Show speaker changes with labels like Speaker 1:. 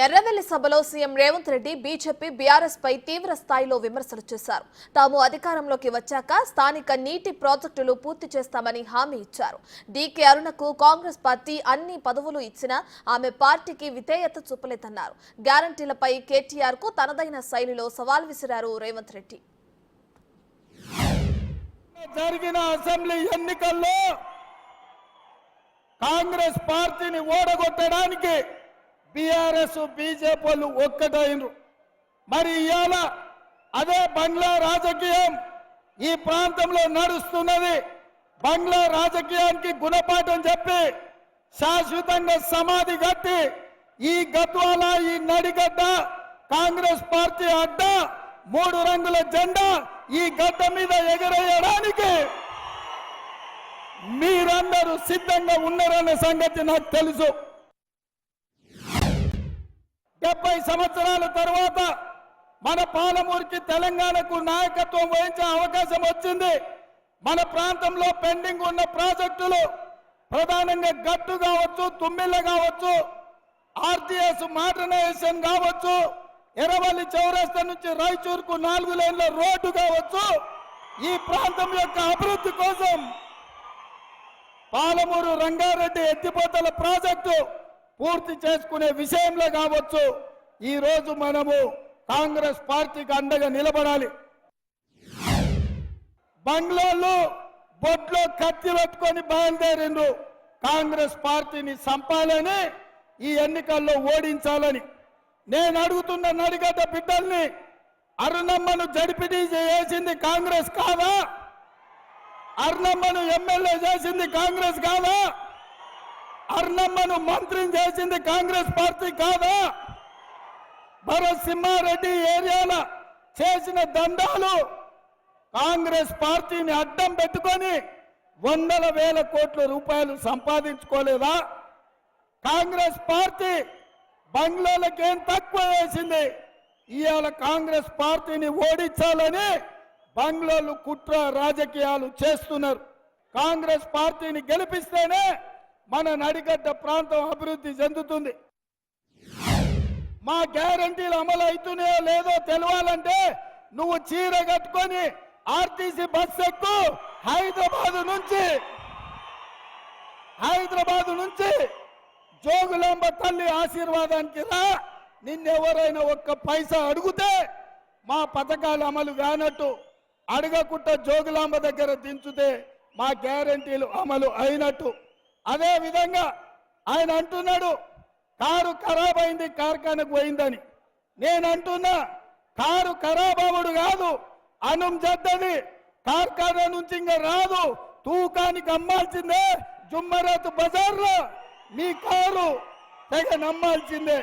Speaker 1: ఎర్రవెల్లి సభలో CM Revanth Reddy BJP BRS పై తీవ్ర స్థాయిలో విమర్శలు చేశారు. తాము అధికారంలోకి వచ్చాక స్థానిక నీటి ప్రాజెక్టులు పూర్తి చేస్తామని హామీ ఇచ్చారు. డీకే అరుణకు కాంగ్రెస్ పార్టీ అన్ని పదవులు ఇచ్చినా ఆమె పార్టీకి విధేయత చూపలేదన్నారు. గ్యారంటీలపై కేటీఆర్ కు తనదైన శైలిలో సవాల్ విసిరారు రేవంత్ రెడ్డి.
Speaker 2: జరిగిన అసెంబ్లీ ఎన్నికల్లో కాంగ్రెస్ పార్టీని ఓడగొట్టడానికి బీఆర్ఎస్ బీజేపీలు ఒక్కటైనరు. మరి ఇవాళ అదే బంగ్లా రాజకీయం ఈ ప్రాంతంలో నడుస్తున్నది. బంగ్లా రాజకీయానికి గుణపాఠం చెప్పి శాశ్వతంగా సమాధి కట్టి ఈ గద్వాల ఈ నడిగడ్డ కాంగ్రెస్ పార్టీ అడ్డ 3 రంగుల జెండా ఈ గడ్డ మీద ఎగరేయడానికి మీరందరూ సిద్ధంగా ఉన్నారనే సంగతి నాకు తెలుసు. 70 సంవత్సరాల తర్వాత మన పాలమూరుకి తెలంగాణకు నాయకత్వం వహించే అవకాశం వచ్చింది. మన ప్రాంతంలో పెండింగ్ ఉన్న ప్రాజెక్టులు ప్రధానంగా గట్టు కావచ్చు, తుమ్మిళ్ళ కావచ్చు, ఆర్టీఎస్ మోడర్నైజేషన్ కావచ్చు, ఎర్రవల్లి చౌరస్తా నుంచి రాయచూరుకు 4 లేన్ల రోడ్డు కావచ్చు, ఈ ప్రాంతం యొక్క అభివృద్ధి కోసం పాలమూరు రంగారెడ్డి ఎత్తిపోతల ప్రాజెక్టు పూర్తి చేసుకునే విషయంలో కావచ్చు, ఈ రోజు మనము కాంగ్రెస్ పార్టీకి అండగా నిలబడాలి. బంగ్లాలో బొట్లో కత్తి పెట్టుకొని బయలుదేరిండ్రు కాంగ్రెస్ పార్టీని చంపాలని, ఈ ఎన్నికల్లో ఓడించాలని. నేను అడుగుతున్న నడిగడ్డ బిడ్డల్ని, అరుణమ్మను జడ్పీటీసీ చేసింది కాంగ్రెస్ కాదా? అరుణమ్మను ఎమ్మెల్యే చేసింది కాంగ్రెస్ కాదా? అరుణమ్మను మంత్రిని చేసింది కాంగ్రెస్ పార్టీ కాదా? భరత్ సింహారెడ్డి ఏరియాలో చేసిన దందాలు కాంగ్రెస్ పార్టీని అడ్డం పెట్టుకొని 100,000 కోట్ల రూపాయలు సంపాదించుకోలేదా? కాంగ్రెస్ పార్టీ బంగ్లాలకు ఏం తక్కువ వేసింది? ఇవాళ కాంగ్రెస్ పార్టీని ఓడించాలని బంగ్లాలు కుట్ర రాజకీయాలు చేస్తున్నారు. కాంగ్రెస్ పార్టీని గెలిపిస్తేనే మన నడిగడ్డ ప్రాంతం అభివృద్ధి చెందుతుంది. మా గ్యారంటీలు అమలు అవుతున్నాయో లేదో తెలవాలంటే నువ్వు చీర కట్టుకొని ఆర్టీసీ బస్ ఎక్కు, హైదరాబాద్ నుంచి జోగులాంబ తల్లి ఆశీర్వాదానికి రా. నిన్నెవరైనా ఒక్క పైసా అడిగితే మా పథకాలు అమలు కానట్టు, అడగకుండా జోగులాంబ దగ్గర దించుతే మా గ్యారంటీలు అమలు అయినట్టు. అదే విధంగా ఆయన అంటున్నాడు కారు ఖరాబ్ అయింది కార్ఖానకు పోయిందని. నేను అంటున్నా కారు ఖరాబ్ అవ్వడు కాదు, అనం జద్దది కార్ఖానా నుంచి ఇంకా రాదు, తూకానికి అమ్మాల్సిందే. జుమ్మరాత్ బజార్లో మీ కారు తెగ నమ్మాల్సిందే.